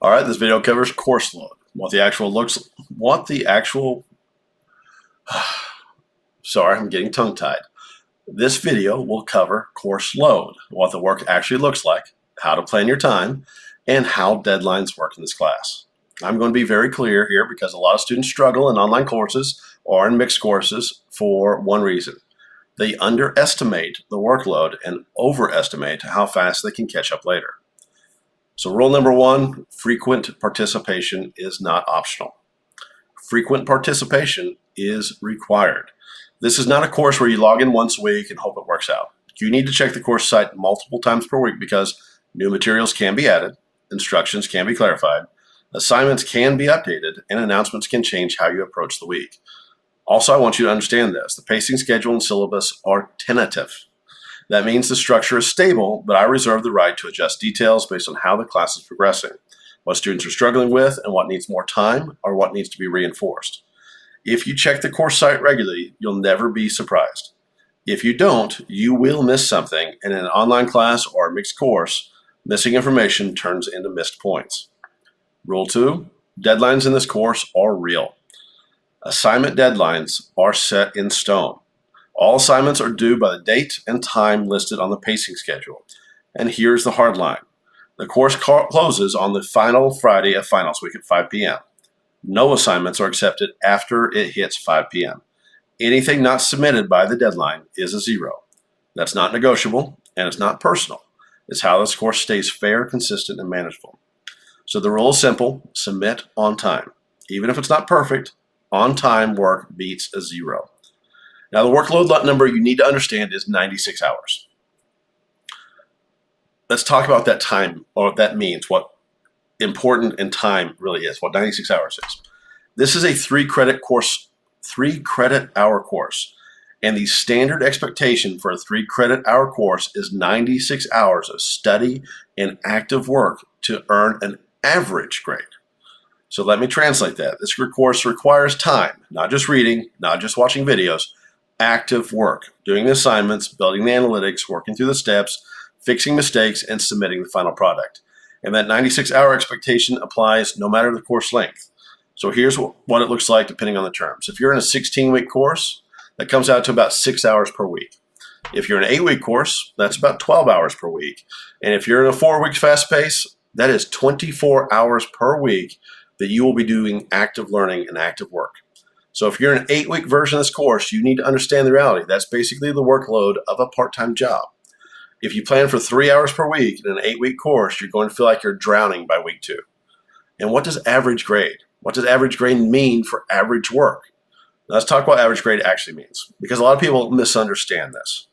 All right, this video covers course load. Sorry, I'm getting tongue-tied. This video will cover course load, what the work actually looks like, how to plan your time, and how deadlines work in this class. I'm going to be very clear here because a lot of students struggle in online courses or in mixed courses for one reason. They underestimate the workload and overestimate how fast they can catch up later. So rule number one, frequent participation is not optional. Frequent participation is required. This is not a course where you log in once a week and hope it works out. You need to check the course site multiple times per week because new materials can be added, instructions can be clarified, assignments can be updated, and announcements can change how you approach the week. Also, I want you to understand this. The pacing schedule and syllabus are tentative. That means the structure is stable, but I reserve the right to adjust details based on how the class is progressing, what students are struggling with, and what needs more time or what needs to be reinforced. If you check the course site regularly, you'll never be surprised. If you don't, you will miss something, and in an online class or a mixed course, missing information turns into missed points. Rule 2, deadlines in this course are real. Assignment deadlines are set in stone. All assignments are due by the date and time listed on the pacing schedule. And here's the hard line. The course closes on the final Friday of finals week at 5 p.m. No assignments are accepted after it hits 5 p.m. Anything not submitted by the deadline is a 0. That's not negotiable, and it's not personal. It's how this course stays fair, consistent, and manageable. So the rule is simple: submit on time. Even if it's not perfect, on-time work beats a 0. Now, the workload number you need to understand is 96 hours. Let's talk about that time, or what that means, what important in time really is, what 96 hours is. This is a 3-credit course, 3-credit-hour course, and the standard expectation for a 3-credit-hour course is 96 hours of study and active work to earn an average grade. So let me translate that. This course requires time, not just reading, not just watching videos, active work, doing the assignments, building the analytics, working through the steps, fixing mistakes, and submitting the final product. And that 96-hour expectation applies no matter the course length. So here's what it looks like depending on the terms. If you're in a 16-week course, that comes out to about 6 hours per week. If you're in an 8-week course, that's about 12 hours per week. And if you're in a 4-week fast pace, that is 24 hours per week that you will be doing active learning and active work. So if you're in an 8-week version of this course, you need to understand the reality. That's basically the workload of a part-time job. If you plan for 3 hours per week in an 8-week course, you're going to feel like you're drowning by week 2. And what does average grade? What does average grade mean for average work? Now, let's talk about what average grade actually means, because a lot of people misunderstand this,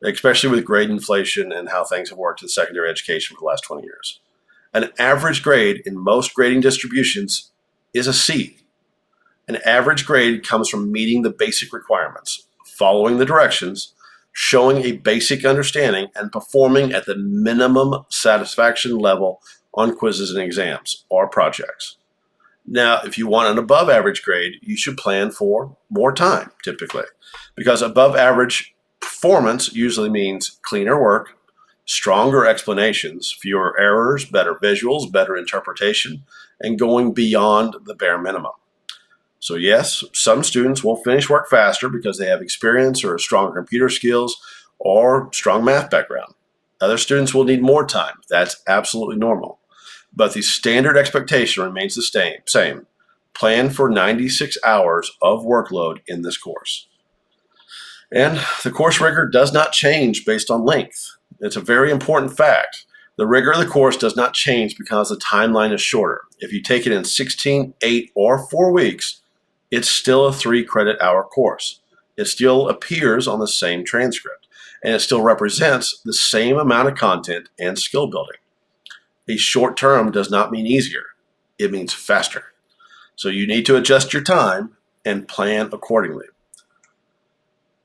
especially with grade inflation and how things have worked in secondary education for the last 20 years. An average grade in most grading distributions is a C. An average grade comes from meeting the basic requirements, following the directions, showing a basic understanding, and performing at the minimum satisfaction level on quizzes and exams or projects. Now, if you want an above average grade, you should plan for more time, typically, because above average performance usually means cleaner work, stronger explanations, fewer errors, better visuals, better interpretation, and going beyond the bare minimum. So yes, some students will finish work faster because they have experience or stronger computer skills or strong math background. Other students will need more time. That's absolutely normal. But the standard expectation remains the same. Plan for 96 hours of workload in this course. And the course rigor does not change based on length. It's a very important fact. The rigor of the course does not change because the timeline is shorter. If you take it in 16, 8, or 4 weeks, it's still a 3-credit-hour course. It still appears on the same transcript, and it still represents the same amount of content and skill building. A short term does not mean easier. It means faster. So you need to adjust your time and plan accordingly.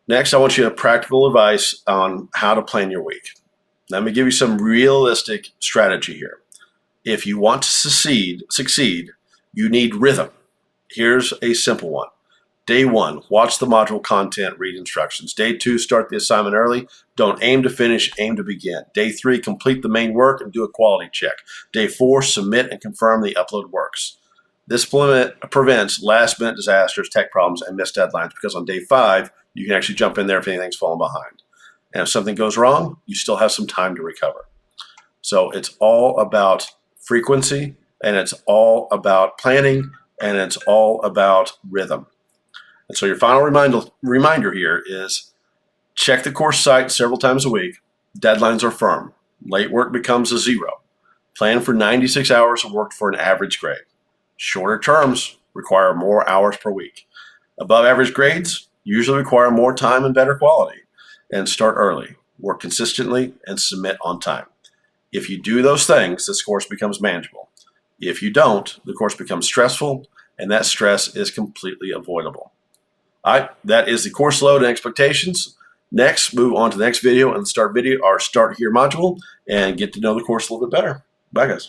Next, I want you to have practical advice on how to plan your week. Let me give you some realistic strategy here. If you want to succeed, you need rhythm. Here's a simple one. Day 1, watch the module content, read instructions. Day 2, start the assignment early. Don't aim to finish, aim to begin. Day 3, complete the main work and do a quality check. Day 4, submit and confirm the upload works. This prevents last-minute disasters, tech problems, and missed deadlines, because on day 5, you can actually jump in there if anything's fallen behind. And if something goes wrong, you still have some time to recover. So it's all about frequency, and it's all about planning, and it's all about rhythm. And so your final reminder here is check the course site several times a week. Deadlines are firm. Late work becomes a 0. Plan for 96 hours of work for an average grade. Shorter terms require more hours per week. Above average grades usually require more time and better quality. And start early, work consistently, and submit on time. If you do those things, this course becomes manageable. If you don't, the course becomes stressful, and that stress is completely avoidable. All right, that is the course load and expectations. Next, move on to the next video and start here module and get to know the course a little bit better. Bye, guys.